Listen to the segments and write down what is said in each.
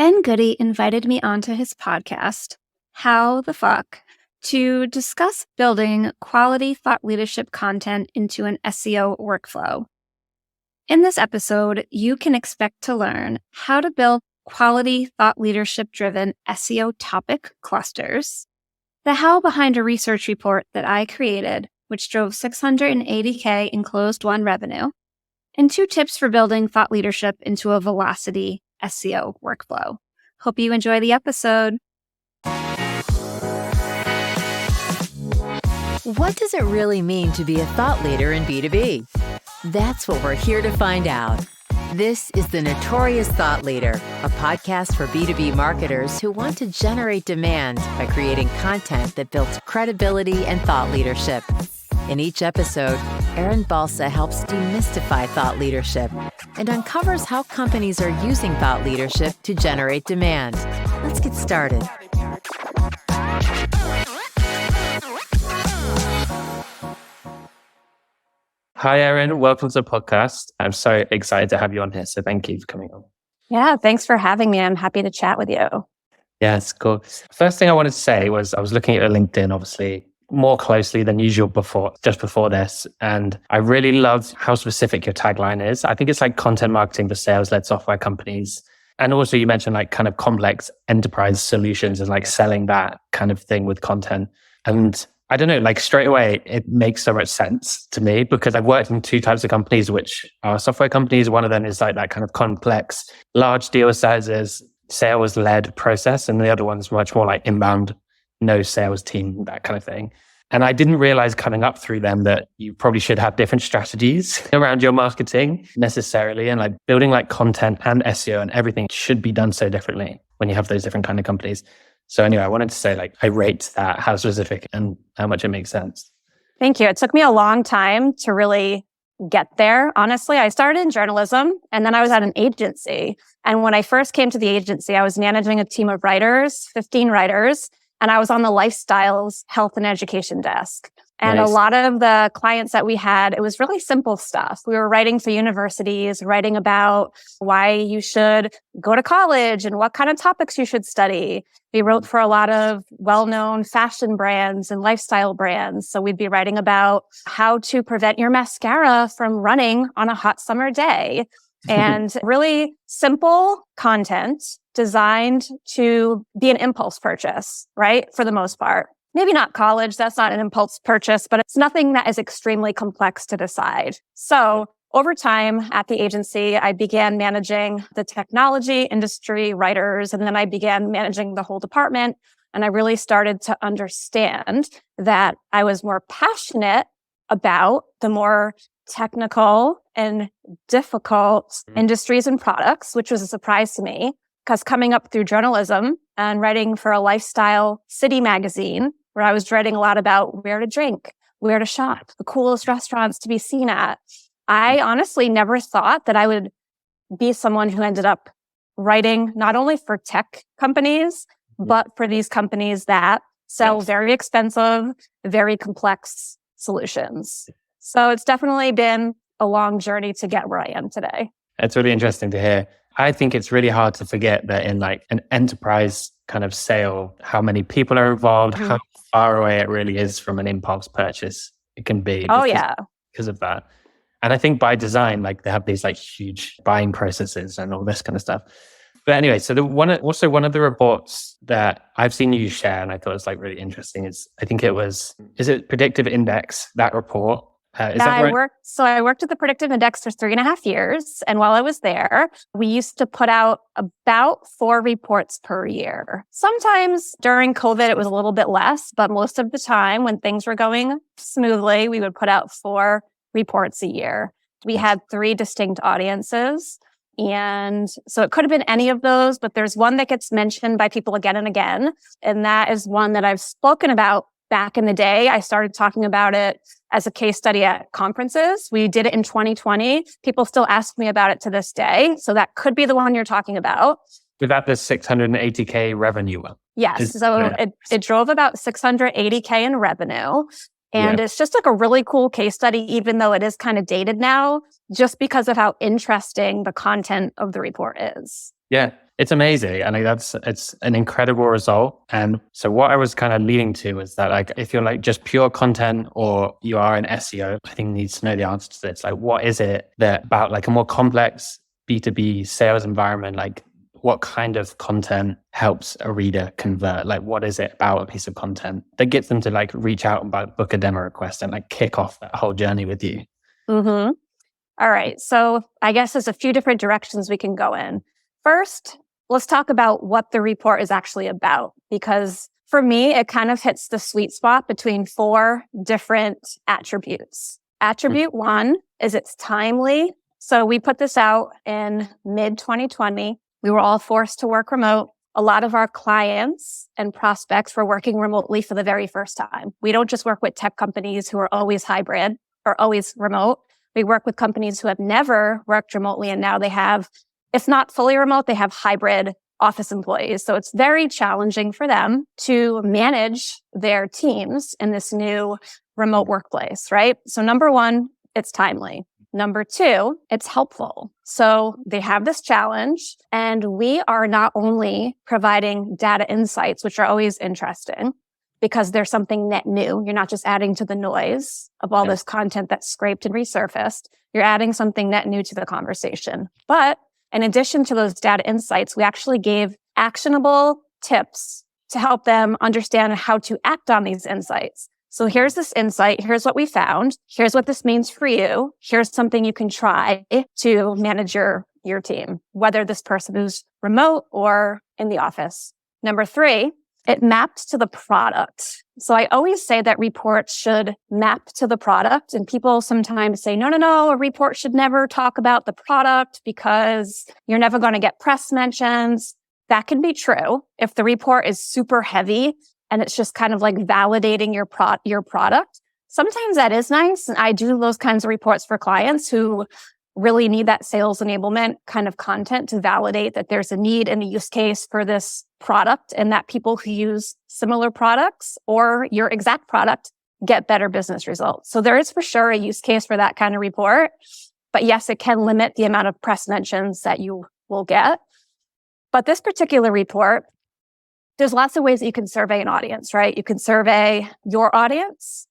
Ben Goodey invited me onto his podcast, How the Fxck, to discuss building quality thought leadership content into an SEO workflow. In this episode, you can expect to learn how to build quality thought leadership-driven SEO topic clusters, the how behind a research report that I created, which drove $680K in closed-won revenue, and 2 tips for building thought leadership into a velocity SEO workflow. Hope you enjoy the episode. What does it really mean to be a thought leader in B2B? That's what we're here to find out. This is The Notorious Thought Leader, a podcast for B2B marketers who want to generate demand by creating content that builds credibility and thought leadership. In each episode, Erin Balsa helps demystify thought leadership and uncovers how companies are using thought leadership to generate demand. Let's get started. Hi, Erin. Welcome to the podcast. I'm so excited to have you on here. So thank you for coming on. Yeah, thanks for having me. I'm happy to chat with you. Yes, cool. First thing I wanted to say was I was looking at your LinkedIn, obviously, more closely than usual just before this. And I really loved how specific your tagline is. I think it's like content marketing for sales-led software companies. And also you mentioned like kind of complex enterprise solutions and like selling that kind of thing with content. And I don't know, like straight away, it makes so much sense to me because I've worked in 2 types of companies, which are software companies. One of them is like that kind of complex, large deal sizes, sales-led process. And the other one's much more like inbound, no sales team, that kind of thing. And I didn't realize coming up through them that you probably should have different strategies around your marketing necessarily. And like building like content and SEO and everything should be done so differently when you have those different kind of companies. So anyway, I wanted to say like, I rate that, how specific and how much it makes sense. Thank you. It took me a long time to really get there. Honestly, I started in journalism and then I was at an agency. And when I first came to the agency, I was managing a team of writers, 15 writers. And I was on the lifestyles, health, and education desk. And Nice. A lot of the clients that we had, it was really simple stuff. We were writing for universities, writing about why you should go to college and what kind of topics you should study. We wrote for a lot of well-known fashion brands and lifestyle brands. So we'd be writing about how to prevent your mascara from running on a hot summer day. And really simple content designed to be an impulse purchase, right? For the most part. Maybe not college, that's not an impulse purchase, but it's nothing that is extremely complex to decide. So over time at the agency, I began managing the technology industry writers, and then I began managing the whole department. And I really started to understand that I was more passionate about the more technical and difficult industries and products, which was a surprise to me because coming up through journalism and writing for a lifestyle city magazine where I was writing a lot about where to drink, where to shop, the coolest restaurants to be seen at, I honestly never thought that I would be someone who ended up writing not only for tech companies, but for these companies that sell very expensive, very complex solutions. So it's definitely been a long journey to get where I am today. It's really interesting to hear. I think it's really hard to forget that in like an enterprise kind of sale, how many people are involved, how far away it really is from an impulse purchase it can be. Because of that. And I think by design, like they have these like huge buying processes and all this kind of stuff. But anyway, so one of the reports that I've seen you share, and I thought was like really interesting is, I think it was, is it Predictive Index, that report? Is that right? I worked at the Predictive Index for 3.5 years. And while I was there, we used to put out about 4 reports per year. Sometimes during COVID, it was a little bit less, but most of the time when things were going smoothly, we would put out 4 reports a year. We had 3 distinct audiences. And so it could have been any of those, but there's one that gets mentioned by people again and again. And that is one that I've spoken about back in the day. I started talking about it as a case study at conferences. We did it in 2020. People still ask me about it to this day. So that could be the one you're talking about. Without the $680K revenue one? Yes. It drove about $680K in revenue. And it's just like a really cool case study, even though it is kind of dated now, just because of how interesting the content of the report is. Yeah. It's amazing. And it's an incredible result. And so what I was kind of leading to is that like, if you're like just pure content or you are an SEO, I think needs to know the answer to this. Like, what is it that about like a more complex B2B sales environment? Like, what kind of content helps a reader convert? Like, what is it about a piece of content that gets them to like reach out and book a demo request and like kick off that whole journey with you? Mm-hmm. All right. So I guess there's a few different directions we can go in. First, let's talk about what the report is actually about, because for me, it kind of hits the sweet spot between 4 different attributes. Attribute 1 is it's timely. So we put this out in mid 2020. We were all forced to work remote. A lot of our clients and prospects were working remotely for the very first time. We don't just work with tech companies who are always hybrid or always remote. We work with companies who have never worked remotely, and now they have, if not fully remote, they have hybrid office employees. So it's very challenging for them to manage their teams in this new remote workplace, right? So number 1, it's timely. Number 2, it's helpful. So they have this challenge, and we are not only providing data insights, which are always interesting because there's something net new. You're not just adding to the noise of all this content that's scraped and resurfaced. You're adding something net new to the conversation. But in addition to those data insights, we actually gave actionable tips to help them understand how to act on these insights. So here's this insight. Here's what we found. Here's what this means for you. Here's something you can try to manage your team, whether this person is remote or in the office. Number 3, it mapped to the product. So I always say that reports should map to the product. And people sometimes say, no, a report should never talk about the product because you're never going to get press mentions. That can be true if the report is super heavy and it's just kind of like validating your product. Sometimes that is nice. And I do those kinds of reports for clients who really need that sales enablement kind of content to validate that there's a need and a use case for this product, and that people who use similar products or your exact product get better business results. So there is for sure a use case for that kind of report. But yes, it can limit the amount of press mentions that you will get. But this particular report, there's lots of ways that you can survey an audience, right? You can survey your audience.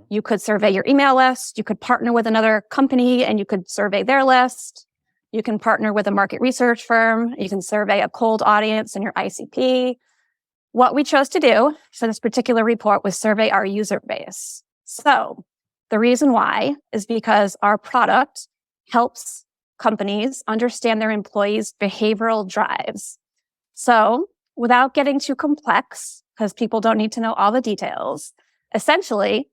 You could survey your email list. You could partner with another company and you could survey their list. You can partner with a market research firm. You can survey a cold audience in your ICP. What we chose to do for this particular report was survey our user base. So the reason why is because our product helps companies understand their employees' behavioral drives. So without getting too complex, because people don't need to know all the details, essentially,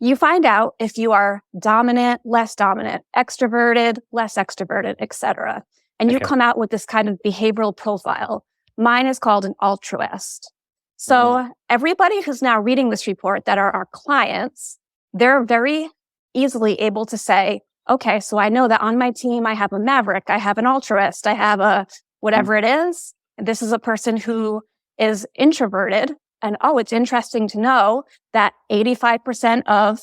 you find out if you are dominant, less dominant, extroverted, less extroverted, etc. And you come out with this kind of behavioral profile. Mine is called an altruist. So everybody who's now reading this report that are our clients, they're very easily able to say, okay, so I know that on my team, I have a maverick, I have an altruist, I have a whatever it is. This is a person who is introverted. And it's interesting to know that 85% of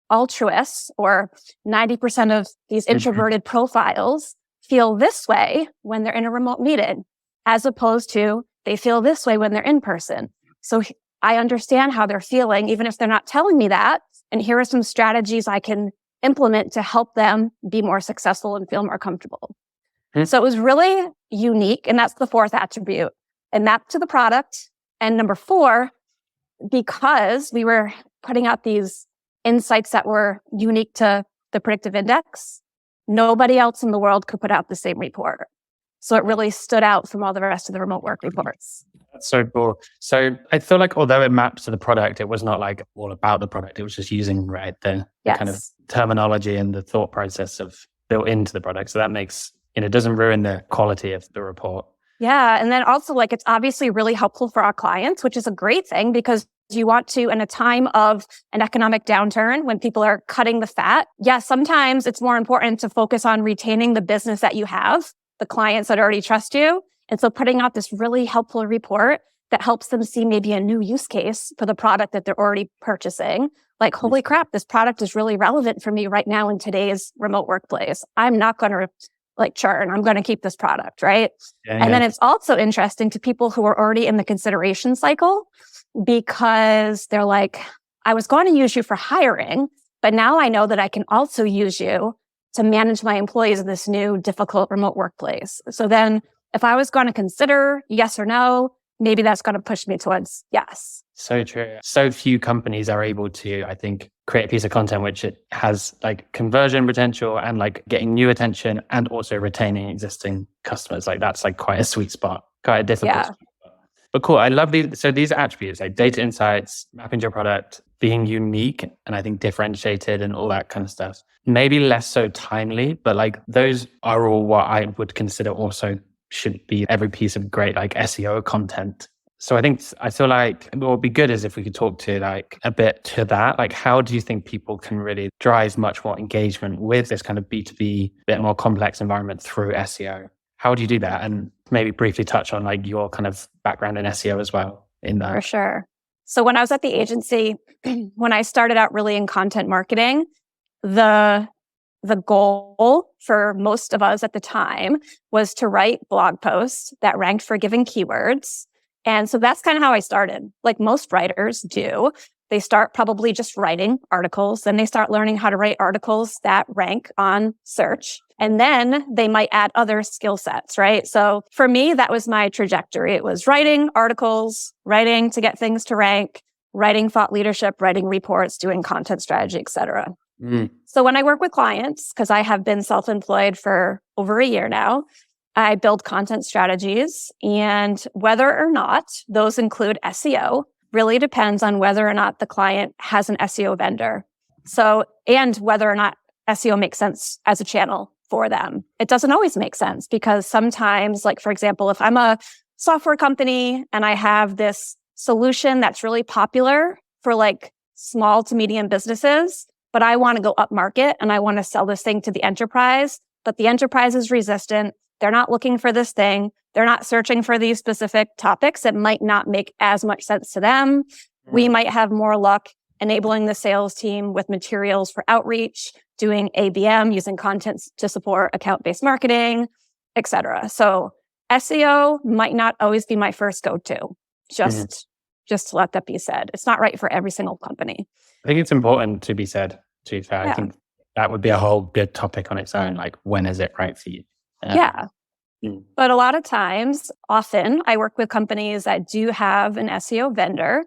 altruists or 90% of these introverted profiles feel this way when they're in a remote meeting, as opposed to they feel this way when they're in person. So I understand how they're feeling, even if they're not telling me that. And here are some strategies I can implement to help them be more successful and feel more comfortable. So it was really unique. And that's the 4th attribute. And mapped to the product. And number 4, because we were putting out these insights that were unique to the predictive index, nobody else in the world could put out the same report. So it really stood out from all the rest of the remote work reports. That's so cool. So I feel like although it maps to the product, it was not like all about the product. It was just using the kind of terminology and the thought process of built into the product. So that makes, it doesn't ruin the quality of the report. Yeah. And then also it's obviously really helpful for our clients, which is a great thing because you want to, in a time of an economic downturn when people are cutting the fat. Sometimes it's more important to focus on retaining the business that you have, the clients that already trust you. And so putting out this really helpful report that helps them see maybe a new use case for the product that they're already purchasing. Like, holy crap, this product is really relevant for me right now in today's remote workplace. I'm not going to like churn. I'm going to keep this product, right? Yeah, and then it's also interesting to people who are already in the consideration cycle because they're like, I was going to use you for hiring, but now I know that I can also use you to manage my employees in this new difficult remote workplace. So then if I was going to consider yes or no, maybe that's going to push me towards yes. So true. So few companies are able to, I think, create a piece of content which it has like conversion potential and like getting new attention and also retaining existing customers. Like that's like quite a sweet spot, quite a difficult spot. But cool. I love these. So these attributes like data insights, mapping to your product, being unique and I think differentiated and all that kind of stuff. Maybe less so timely, but like those are all what I would consider also should be every piece of great like SEO content. So I feel like what would be good is if we could talk to like a bit to that, like how do you think people can really drive much more engagement with this kind of B2B, bit more complex environment through SEO? How do you do that? And maybe briefly touch on like your kind of background in SEO as well in that. For sure. So when I was at the agency, when I started out really in content marketing, the goal for most of us at the time was to write blog posts that ranked for given keywords. And so that's kind of how I started. Like most writers do, they start probably just writing articles. Then they start learning how to write articles that rank on search. And then they might add other skill sets, right? So for me, that was my trajectory. It was writing articles, writing to get things to rank, writing thought leadership, writing reports, doing content strategy, et cetera. So when I work with clients, because I have been self-employed for over a year now, I build content strategies, and whether or not those include SEO really depends on whether or not the client has an SEO vendor. So, and whether or not SEO makes sense as a channel for them. It doesn't always make sense because sometimes, like for example, if I'm a software company and I have this solution that's really popular for like small to medium businesses, but I want to go up market and I want to sell this thing to the enterprise, but the enterprise is resistant. They're not looking for this thing. They're not searching for these specific topics. It might not make as much sense to them. We might have more luck enabling the sales team with materials for outreach, doing ABM, using content to support account-based marketing, etc. So SEO might not always be my first go-to. Just to let that be said. It's not right for every single company. I think it's important to be said, to be fair. Yeah. I think that would be a whole good topic on its own. Like, when is it right for you? Yeah. But a lot of times, often, I work with companies that do have an SEO vendor.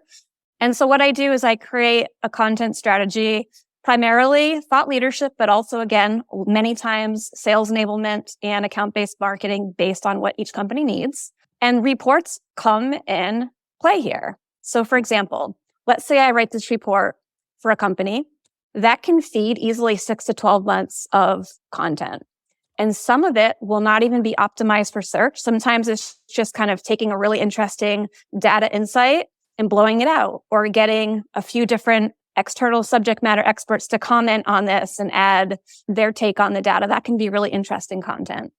And so what I do is I create a content strategy, primarily thought leadership, but also, again, many times sales enablement and account-based marketing based on what each company needs. And reports come in play here. So for example, let's say I write this report for a company that can feed easily 6 to 12 months of content. And some of it will not even be optimized for search. Sometimes it's just kind of taking a really interesting data insight and blowing it out, or getting a few different external subject matter experts to comment on this and add their take on the data. That can be really interesting content.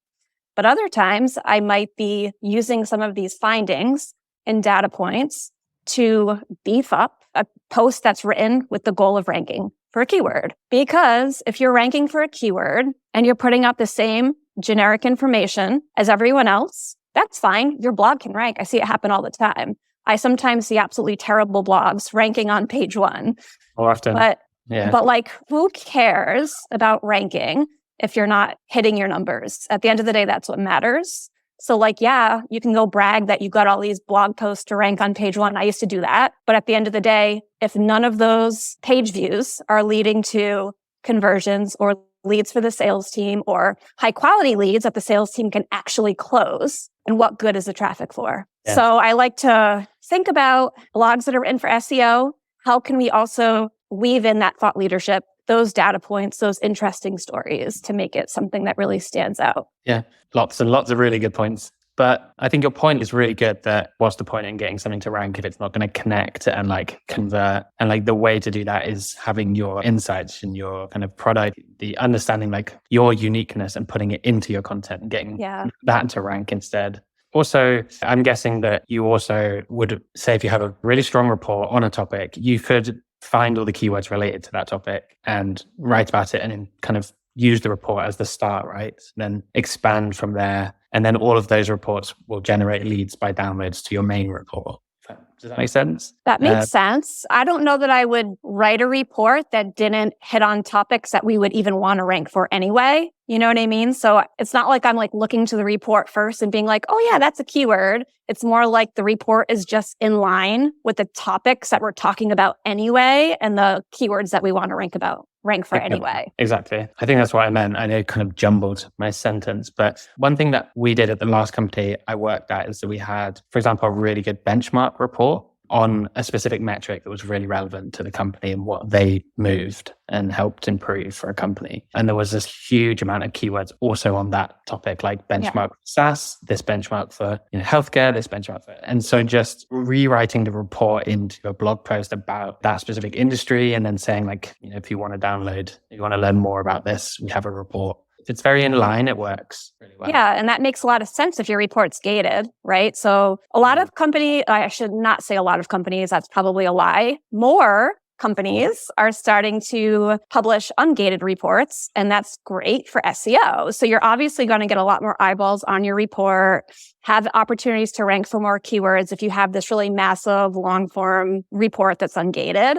But other times I might be using some of these findings and data points to beef up a post that's written with the goal of ranking for a keyword. Because if you're ranking for a keyword and you're putting out the same generic information as everyone else, that's fine. Your blog can rank. I see it happen all the time. I sometimes see absolutely terrible blogs ranking on page 1. More often. But like, who cares about ranking if you're not hitting your numbers? At the end of the day, that's what matters. So like, yeah, you can go brag that you got all these blog posts to rank on page 1. I used to do that. But at the end of the day, if none of those page views are leading to conversions or leads for the sales team or high quality leads that the sales team can actually close, and what good is the traffic for? Yeah. So I like to think about blogs that are written for SEO. How can we also weave in that thought leadership, those data points, those interesting stories to make it something that really stands out? Yeah, lots and lots of really good points. But I think your point is really good, that what's the point in getting something to rank if it's not going to connect and like convert? And like the way to do that is having your insights and your kind of product, the understanding like your uniqueness and putting it into your content and getting that to rank instead. Also, I'm guessing that you also would say if you have a really strong report on a topic, you could find all the keywords related to that topic and write about it and then kind of use the report as the start, right? Then expand from there. And then all of those reports will generate leads by downloads to your main report. Does that make sense? That makes sense. I don't know that I would write a report that didn't hit on topics that we would even want to rank for anyway. You know what I mean? So it's not like I'm like looking to the report first and being like, oh yeah, that's a keyword. It's more like the report is just in line with the topics that we're talking about anyway and the keywords that we want to rank for anyway. Exactly. I think that's what I meant. I know kind of jumbled my sentence, but one thing that we did at the last company I worked at is that we had, for example, a really good benchmark report on a specific metric that was really relevant to the company and what they moved and helped improve for a company. And there was this huge amount of keywords also on that topic, like benchmark for SaaS, this benchmark for healthcare, this benchmark for... And so just rewriting the report into a blog post about that specific industry and then saying like, if you want to download, you want to learn more about this, we have a report. It's very in line. It works really well. Yeah. And that makes a lot of sense if your report's gated, right? So a lot of companies, I should not say a lot of companies, that's probably a lie. More companies are starting to publish ungated reports, and that's great for SEO. So you're obviously going to get a lot more eyeballs on your report, have opportunities to rank for more keywords if you have this really massive long form report that's ungated.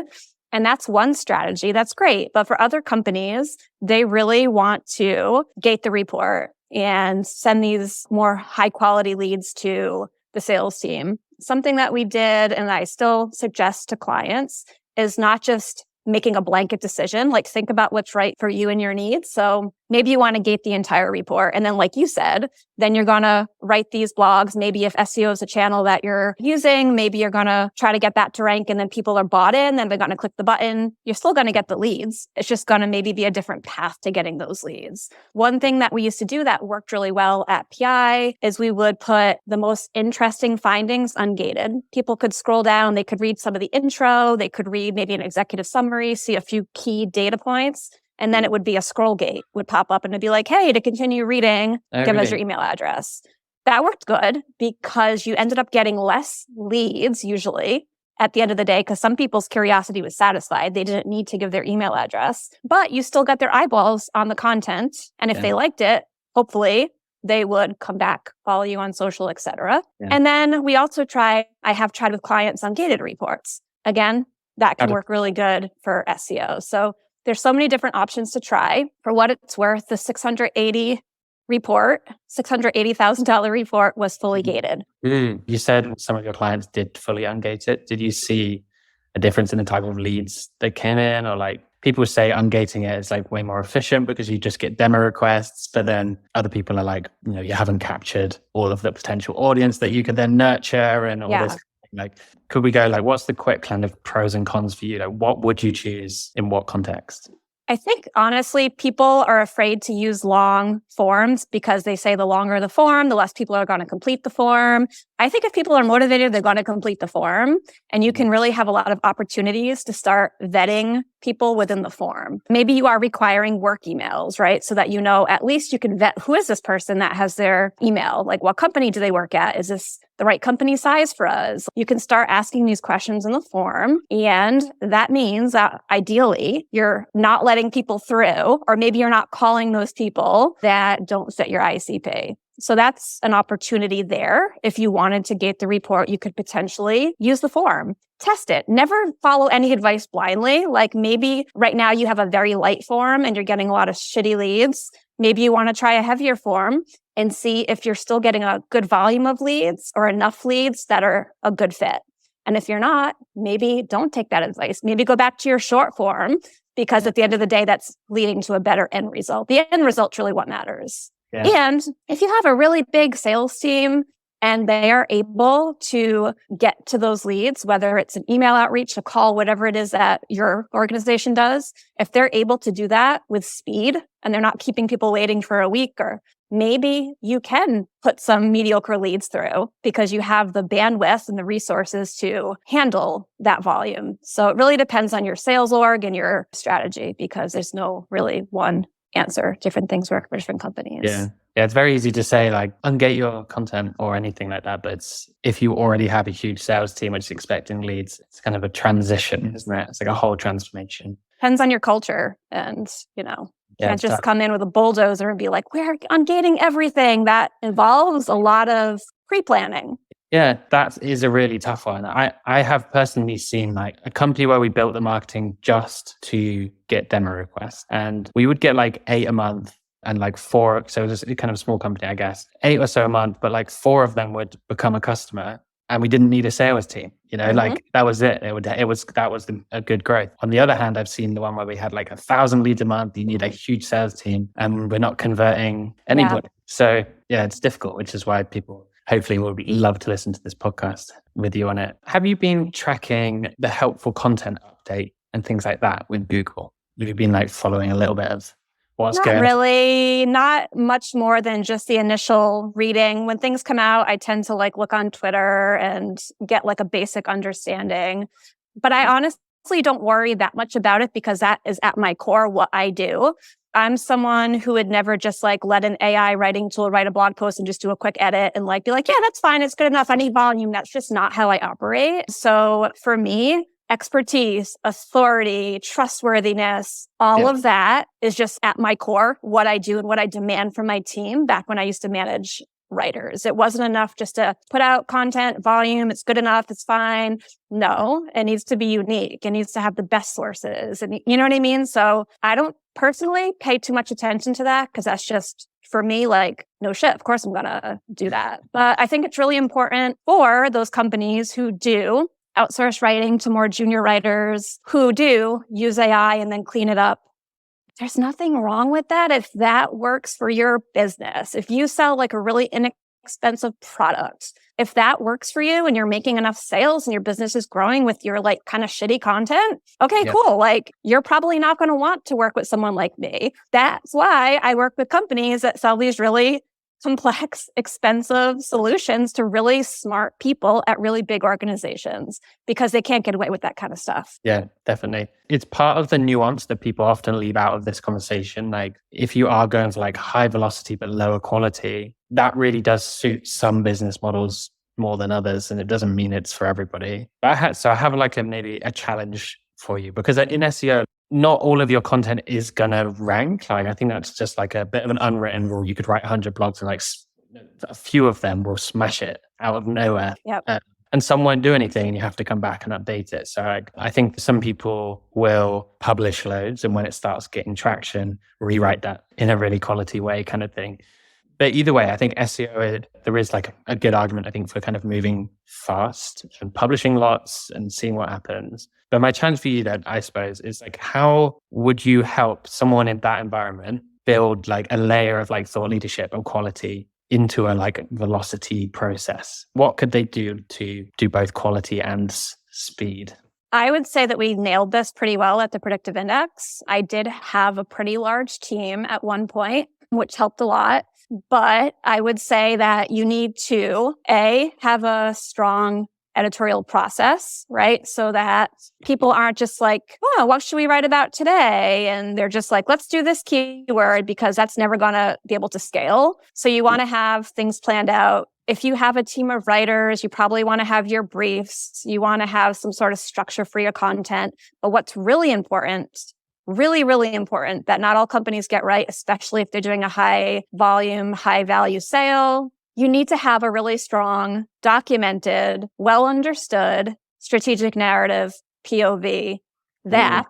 And that's one strategy. That's great. But for other companies, they really want to gate the report and send these more high quality leads to the sales team. Something that we did and I still suggest to clients is not just making a blanket decision, like think about what's right for you and your needs. So maybe you want to gate the entire report. And then like you said, then you're going to write these blogs. Maybe if SEO is a channel that you're using, maybe you're going to try to get that to rank and then people are bought in, then they're going to click the button. You're still going to get the leads. It's just going to maybe be a different path to getting those leads. One thing that we used to do that worked really well at PI is we would put the most interesting findings ungated. People could scroll down, they could read some of the intro, they could read maybe an executive summary, see a few key data points. And then it would be a scroll gate would pop up and it'd be like, hey, to continue reading, give us your email address. That worked good because you ended up getting less leads usually at the end of the day because some people's curiosity was satisfied. They didn't need to give their email address, but you still got their eyeballs on the content. And if they liked it, hopefully they would come back, follow you on social, etc. And then we also I have tried with clients on gated reports. Again, that can work really good for SEO. So there's so many different options to try. For what it's worth, the $680,000 report was fully gated. You said some of your clients did fully ungate it. Did you see a difference in the type of leads that came in? Or like people say ungating it is like way more efficient because you just get demo requests, but then other people are like, you haven't captured all of the potential audience that you could then nurture and all this. Like, could we go like, what's the quick kind of pros and cons for you? Like, what would you choose in what context? I think honestly, people are afraid to use long forms because they say the longer the form, the less people are going to complete the form. I think if people are motivated, they're going to complete the form. And you can really have a lot of opportunities to start vetting people within the form. Maybe you are requiring work emails, right? So that at least you can vet who is this person that has their email? Like what company do they work at? Is this the right company size for us? You can start asking these questions in the form. And that means that ideally you're not letting people through, or maybe you're not calling those people that don't fit your ICP. So that's an opportunity there. If you wanted to gate the report, you could potentially use the form. Test it. Never follow any advice blindly. Like maybe right now you have a very light form and you're getting a lot of shitty leads. Maybe you want to try a heavier form and see if you're still getting a good volume of leads or enough leads that are a good fit. And if you're not, maybe don't take that advice. Maybe go back to your short form because at the end of the day, that's leading to a better end result. The end result's really what matters. Yeah. And if you have a really big sales team and they are able to get to those leads, whether it's an email outreach, a call, whatever it is that your organization does, if they're able to do that with speed and they're not keeping people waiting for a week, or maybe you can put some mediocre leads through because you have the bandwidth and the resources to handle that volume. So it really depends on your sales org and your strategy because there's no really one answer. Different things work for different companies. Yeah, it's very easy to say like ungate your content or anything like that. But it's if you already have a huge sales team which is expecting leads, it's kind of a transition, isn't it? It's like a whole transformation. Depends on your culture and, Can't just come in with a bulldozer and be like, we're ungating everything. That involves a lot of pre-planning. Yeah, that is a really tough one. I have personally seen like a company where we built the marketing just to get demo requests, and we would get like 8 a month and like 4. So it was kind of a small company, I guess, 8 or so a month, but like 4 of them would become a customer. And we didn't need a sales team, like that was it. That was a good growth. On the other hand, I've seen the one where we had like 1,000 leads a month. You need a huge sales team, and we're not converting anybody. Yeah. So yeah, it's difficult, which is why people hopefully will love to listen to this podcast with you on it. Have you been tracking the helpful content update and things like that with Google? Have you been like following a little bit of what's going on? Not really, not much more than just the initial reading. When things come out, I tend to like look on Twitter and get like a basic understanding. But I honestly don't worry that much about it because that is at my core what I do. I'm someone who would never just like let an AI writing tool write a blog post and just do a quick edit and like be like, yeah, that's fine. It's good enough. I need volume. That's just not how I operate. So for me, expertise, authority, trustworthiness, all of that is just at my core, what I do and what I demand from my team back when I used to manage writers. It wasn't enough just to put out content, volume, it's good enough, it's fine. No, it needs to be unique. It needs to have the best sources. And you know what I mean? So I don't personally pay too much attention to that because that's just, for me, like, no shit, of course I'm going to do that. But I think it's really important for those companies who do outsource writing to more junior writers, who do use AI and then clean it up. There's nothing wrong with that if that works for your business. If you sell like a really inexpensive product, if that works for you and you're making enough sales and your business is growing with your like kind of shitty content, okay, cool. Like you're probably not going to want to work with someone like me. That's why I work with companies that sell these really complex, expensive solutions to really smart people at really big organizations because they can't get away with that kind of stuff. Yeah, definitely. It's part of the nuance that people often leave out of this conversation. Like if you are going for like high velocity but lower quality, that really does suit some business models more than others. And it doesn't mean it's for everybody. But I have like maybe a challenge for you because in SEO, not all of your content is going to rank. Like, I think that's just like a bit of an unwritten rule. You could write 100 blogs and like a few of them will smash it out of nowhere. Yep. And some won't do anything and you have to come back and update it. So I think some people will publish loads and when it starts getting traction, rewrite that in a really quality way kind of thing. But either way, I think SEO, there is like a good argument, I think, for kind of moving fast and publishing lots and seeing what happens. But my challenge for you then, I suppose, is like, how would you help someone in that environment build like a layer of like thought leadership and quality into a like velocity process? What could they do to do both quality and speed? I would say that we nailed this pretty well at the Predictive Index. I did have a pretty large team at one point, which helped a lot. But I would say that you need to, have a strong editorial process, right? So that people aren't just like, oh, what should we write about today? And they're just like, let's do this keyword because that's never going to be able to scale. So you want to have things planned out. If you have a team of writers, you probably want to have your briefs. You want to have some sort of structure for your content. But what's really important, really, really important that not all companies get right, especially if they're doing a high volume, high value sale. You need to have a really strong, documented, well understood strategic narrative POV that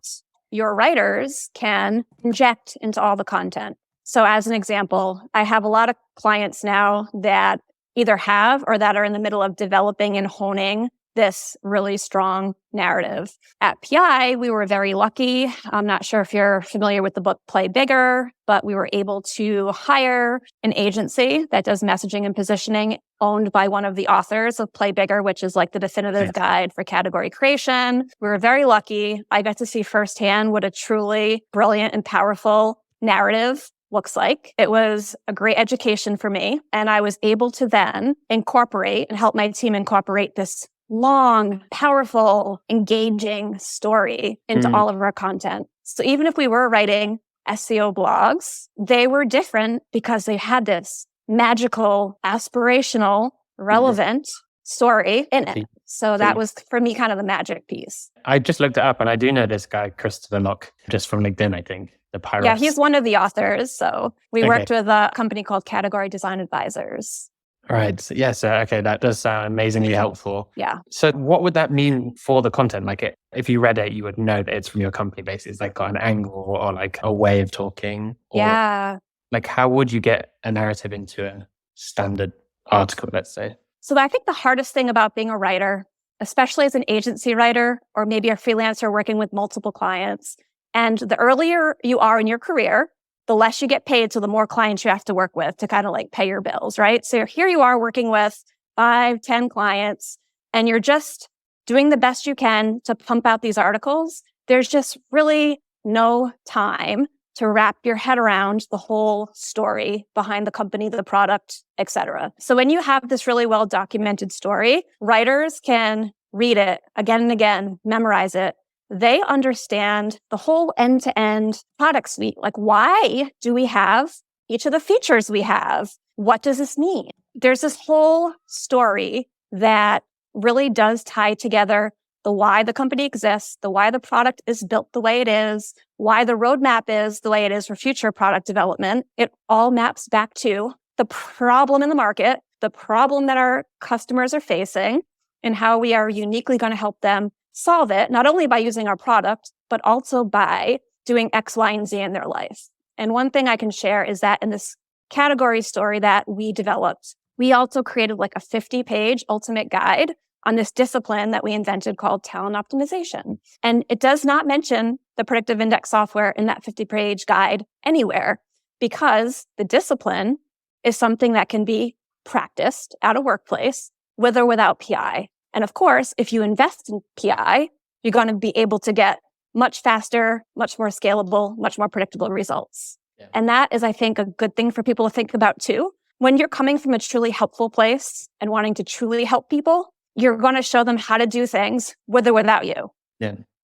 your writers can inject into all the content. So as an example, I have a lot of clients now that either have or that are in the middle of developing and honing this really strong narrative. At PI, we were very lucky. I'm not sure if you're familiar with the book Play Bigger, but we were able to hire an agency that does messaging and positioning owned by one of the authors of Play Bigger, which is like the definitive guide for category creation. We were very lucky. I got to see firsthand what a truly brilliant and powerful narrative looks like. It was a great education for me. And I was able to then incorporate and help my team incorporate this long, powerful, engaging story into all of our content. So even if we were writing SEO blogs, they were different because they had this magical, aspirational, relevant story in it. So that was, for me, kind of the magic piece. I just looked it up and I do know this guy, Christopher Locke, just from LinkedIn, I think. the pirates. Yeah, he's one of the authors. So we Okay. worked with a company called Category Design Advisors. Right. So, yes. Okay. That does sound amazingly helpful. Yeah. So what would that mean for the content? Like if you read it, you would know that it's from your company basically. It's like got an angle or like a way of talking. Or Yeah. like how would you get a narrative into a standard article, let's say? So I think the hardest thing about being a writer, especially as an agency writer or maybe a freelancer working with multiple clients, and the earlier you are in your career, the less you get paid. So the more clients you have to work with to kind of like pay your bills, right? So here you are working with 5, 10 clients, and you're just doing the best you can to pump out these articles. There's just really no time to wrap your head around the whole story behind the company, the product, etc. So when you have this really well documented story, writers can read it again and again, memorize it. They understand the whole end-to-end product suite. Like, why do we have each of the features we have? What does this mean? There's this whole story that really does tie together the why the company exists, the why the product is built the way it is, why the roadmap is the way it is for future product development. It all maps back to the problem in the market, the problem that our customers are facing, and how we are uniquely going to help them solve it, not only by using our product, but also by doing X, Y, and Z in their life. And one thing I can share is that in this category story that we developed, we also created like a 50-page ultimate guide on this discipline that we invented called talent optimization. And it does not mention the predictive index software in that 50-page guide anywhere, because the discipline is something that can be practiced at a workplace with or without PI. And of course, if you invest in PI, you're going to be able to get much faster, much more scalable, much more predictable results. Yeah. And that is, I think, a good thing for people to think about too. When you're coming from a truly helpful place and wanting to truly help people, you're going to show them how to do things with or without you. Yeah.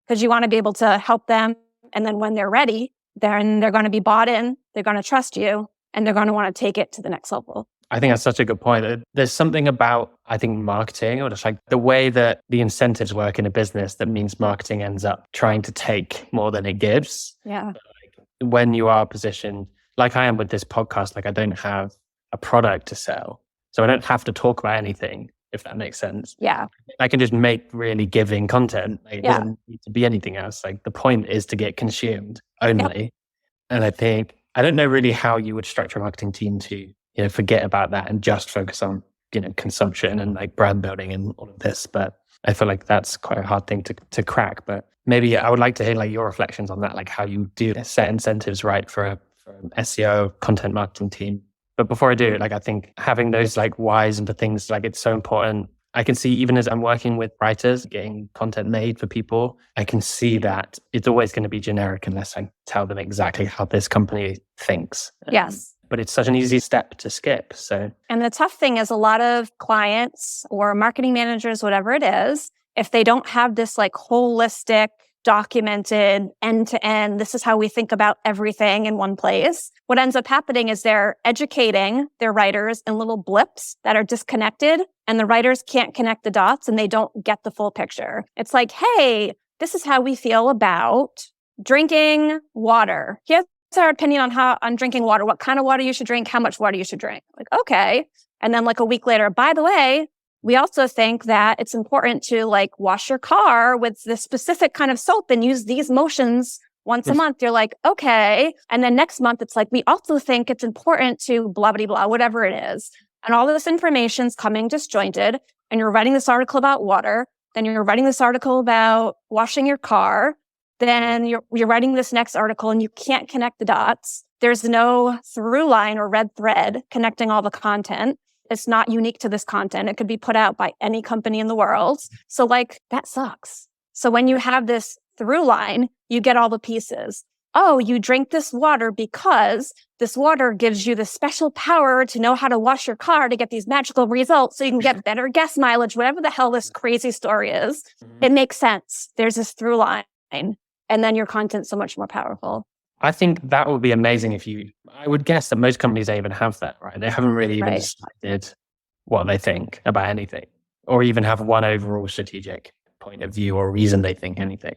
Because you want to be able to help them. And then when they're ready, then they're going to be bought in, they're going to trust you, and they're going to want to take it to the next level. I think that's such a good point. There's something about, I think, marketing or just like the way that the incentives work in a business that means marketing ends up trying to take more than it gives. Yeah. Like when you are positioned, like I am with this podcast, like I don't have a product to sell. So I don't have to talk about anything, if that makes sense. Yeah. I can just make really giving content. Like, it doesn't need to be anything else. Like the point is to get consumed only. Yep. And I think, I don't know really how you would structure a marketing team to, forget about that and just focus on, consumption and like brand building and all of this. But I feel like that's quite a hard thing to crack. But maybe I would like to hear like your reflections on that, like how you do set incentives right for an SEO content marketing team. But before I do, like I think having those like whys and the things, like it's so important. I can see even as I'm working with writers, getting content made for people, I can see that it's always going to be generic unless I tell them exactly how this company thinks. Yes. But it's such an easy step to skip. And the tough thing is a lot of clients or marketing managers, whatever it is, if they don't have this like holistic, documented end-to-end, this is how we think about everything in one place, what ends up happening is they're educating their writers in little blips that are disconnected, and the writers can't connect the dots and they don't get the full picture. It's like, hey, this is how we feel about drinking water. Here's our opinion on drinking water, what kind of water you should drink, how much water you should drink. Like, okay. And then like a week later, by the way, we also think that it's important to like wash your car with this specific kind of soap and use these motions once a month. You're like, okay. And then next month, it's like, we also think it's important to blah, blah, blah, whatever it is. And all of this information's coming disjointed. And you're writing this article about water. Then you're writing this article about washing your car. Then you're writing this next article and you can't connect the dots. There's no through line or red thread connecting all the content. It's not unique to this content. It could be put out by any company in the world. So like, that sucks. So when you have this through line, you get all the pieces. Oh, you drink this water because this water gives you the special power to know how to wash your car to get these magical results so you can get better gas mileage, whatever the hell this crazy story is. It makes sense. There's this through line. And then your content's so much more powerful. I think that would be amazing I would guess that most companies don't even have that, right? They haven't really even decided what they think about anything, or even have one overall strategic point of view or reason they think anything.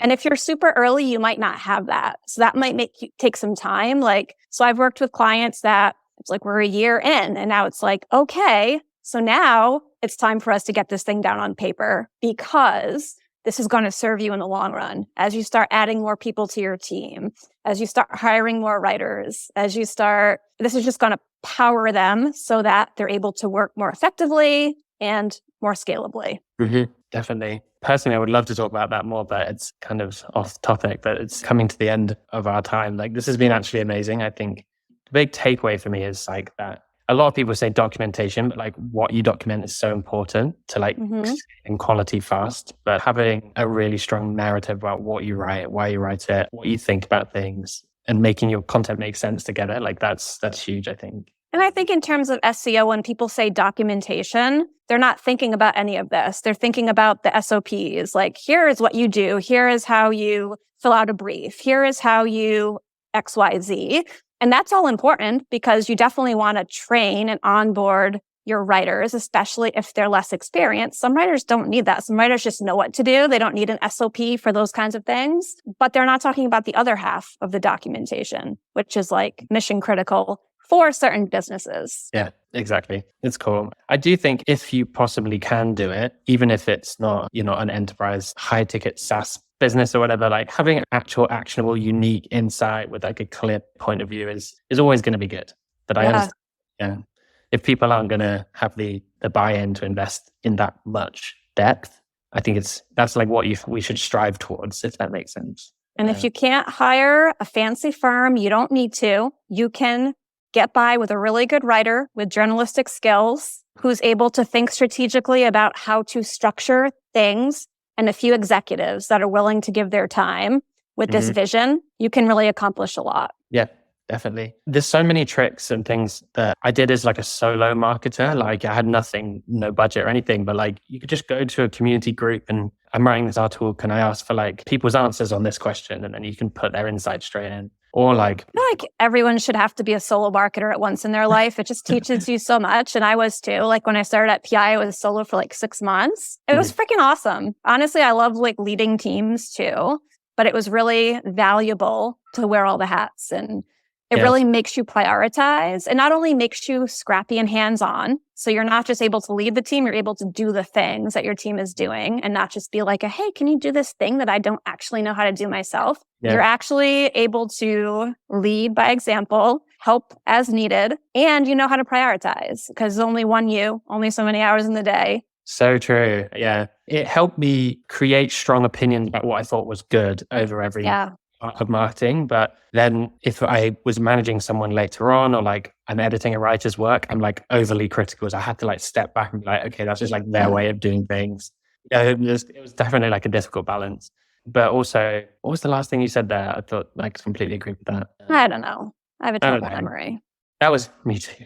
And if you're super early, you might not have that. So that might make you take some time. So I've worked with clients that it's like we're a year in and now it's like, okay, so now it's time for us to get this thing down on paper because this is going to serve you in the long run. As you start adding more people to your team, as you start hiring more writers, this is just going to power them so that they're able to work more effectively and more scalably. Mm-hmm. Definitely. Personally, I would love to talk about that more, but it's kind of off topic, but it's coming to the end of our time. This has been actually amazing. I think the big takeaway for me is that a lot of people say documentation, but what you document is so important to in quality fast, but having a really strong narrative about what you write, why you write it, what you think about things, and making your content make sense together. That's huge, I think. And I think in terms of SEO, when people say documentation, they're not thinking about any of this. They're thinking about the SOPs. Here is what you do. Here is how you fill out a brief. Here is how you XYZ. And that's all important because you definitely want to train and onboard your writers, especially if they're less experienced. Some writers don't need that. Some writers just know what to do. They don't need an SOP for those kinds of things. But they're not talking about the other half of the documentation, which is mission critical for certain businesses. Yeah, exactly. It's cool. I do think if you possibly can do it, even if it's not, an enterprise high ticket SaaS business or whatever, having actual actionable, unique insight with a clear point of view is always going to be good. But I understand, if people aren't going to have the buy-in to invest in that much depth, I think that's what we should strive towards, if that makes sense. And if you can't hire a fancy firm, you don't need to. You can get by with a really good writer with journalistic skills who's able to think strategically about how to structure things, and a few executives that are willing to give their time with this vision. You can really accomplish a lot. Yeah, definitely. There's so many tricks and things that I did as a solo marketer. I had nothing, no budget or anything, but you could just go to a community group and I'm writing this article. Can I ask for people's answers on this question? And then you can put their insights straight in. Or I feel like everyone should have to be a solo marketer at once in their life. It just teaches you so much. And I was too. When I started at PI, I was solo for 6 months. It was freaking awesome. Honestly, I love leading teams too, but it was really valuable to wear all the hats. And it really makes you prioritize. And not only makes you scrappy and hands-on, so you're not just able to lead the team, you're able to do the things that your team is doing and not just be hey, can you do this thing that I don't actually know how to do myself? Yeah. You're actually able to lead by example, help as needed, and you know how to prioritize because there's only one you, only so many hours in the day. So true. Yeah. It helped me create strong opinions about what I thought was good over every part of marketing. But then if I was managing someone later on or I'm editing a writer's work, I'm overly critical. So I had to step back and be okay, that's just their way of doing things. Yeah, it was definitely a difficult balance. But also, what was the last thing you said there? I thought completely agree with that. I don't know. I have a terrible memory. That was me too.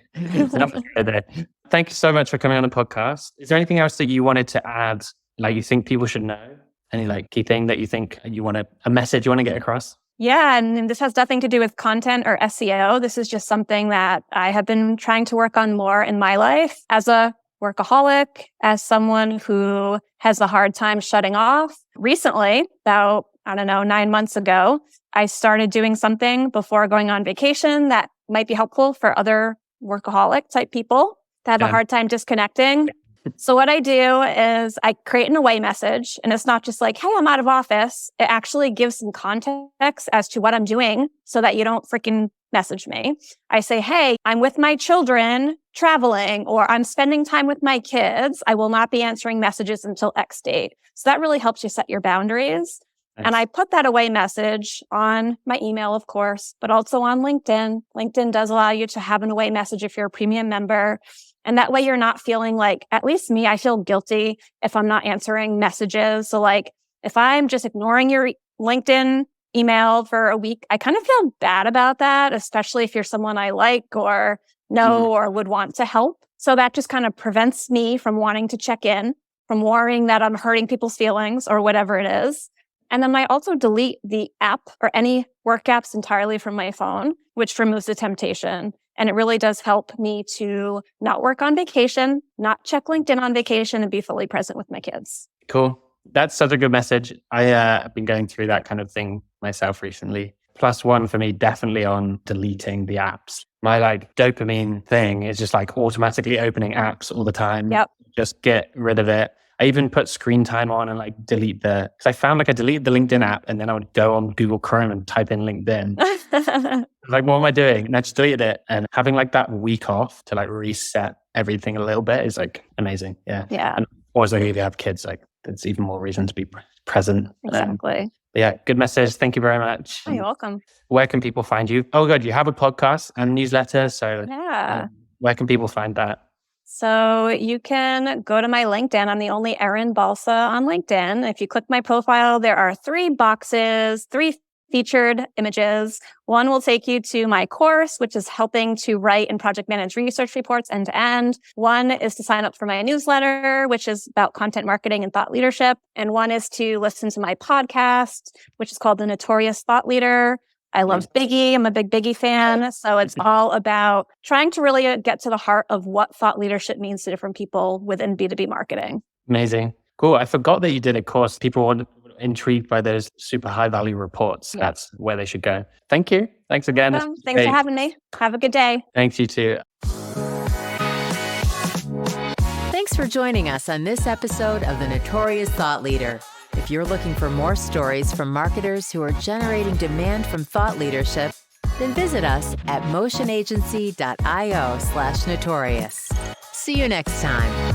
Thank you so much for coming on the podcast. Is there anything else that you wanted to add, you think people should know? Any key thing that you think a message you want to get across? Yeah, and this has nothing to do with content or SEO. This is just something that I have been trying to work on more in my life as a workaholic, as someone who has a hard time shutting off. Recently, about, 9 months ago, I started doing something before going on vacation that might be helpful for other workaholic type people that have a hard time disconnecting. So what I do is I create an away message, and it's not just hey, I'm out of office. It actually gives some context as to what I'm doing so that you don't freaking message me. I say, hey, I'm with my children traveling, or I'm spending time with my kids. I will not be answering messages until X date. So that really helps you set your boundaries. Nice. And I put that away message on my email, of course, but also on LinkedIn. LinkedIn does allow you to have an away message if you're a premium member. And that way you're not feeling at least me, I feel guilty if I'm not answering messages. So if I'm just ignoring your LinkedIn email for a week, I kind of feel bad about that, especially if you're someone I like or know or would want to help. So that just kind of prevents me from wanting to check in, from worrying that I'm hurting people's feelings or whatever it is. And then I also delete the app or any work apps entirely from my phone, which removes the temptation. And it really does help me to not work on vacation, not check LinkedIn on vacation, and be fully present with my kids. Cool. That's such a good message. I have been going through that kind of thing myself recently. +1 for me, definitely on deleting the apps. My like dopamine thing is just like automatically opening apps all the time. Yep. Just get rid of it. I even put screen time on and like delete because I found like I deleted the LinkedIn app and then I would go on Google Chrome and type in LinkedIn. Like, what am I doing? And I just deleted it. And having like that week off to like reset everything a little bit is like amazing. Yeah. Yeah. And also if you have kids, like it's even more reason to be present. Exactly. Yeah. Good message. Thank you very much. Oh, you're welcome. Where can people find you? Oh, good. You have a podcast and newsletter. So Yeah. where can people find that? So you can go to my LinkedIn. I'm the only Erin Balsa on LinkedIn. If you click my profile, there are 3 boxes, 3 featured images. One will take you to my course, which is helping to write and project manage research reports end to end. One is to sign up for my newsletter, which is about content marketing and thought leadership. And one is to listen to my podcast, which is called The Notorious Thought Leader. I love Biggie. I'm a big Biggie fan. So it's all about trying to really get to the heart of what thought leadership means to different people within B2B marketing. Amazing. Cool. I forgot that you did a course. People were intrigued by those super high value reports. Yeah. That's where they should go. Thank you. Thanks again. Thanks for having me. Have a good day. Thanks, you too. Thanks for joining us on this episode of The Notorious Thought Leader. If you're looking for more stories from marketers who are generating demand from thought leadership, then visit us at motionagency.io/notorious. See you next time.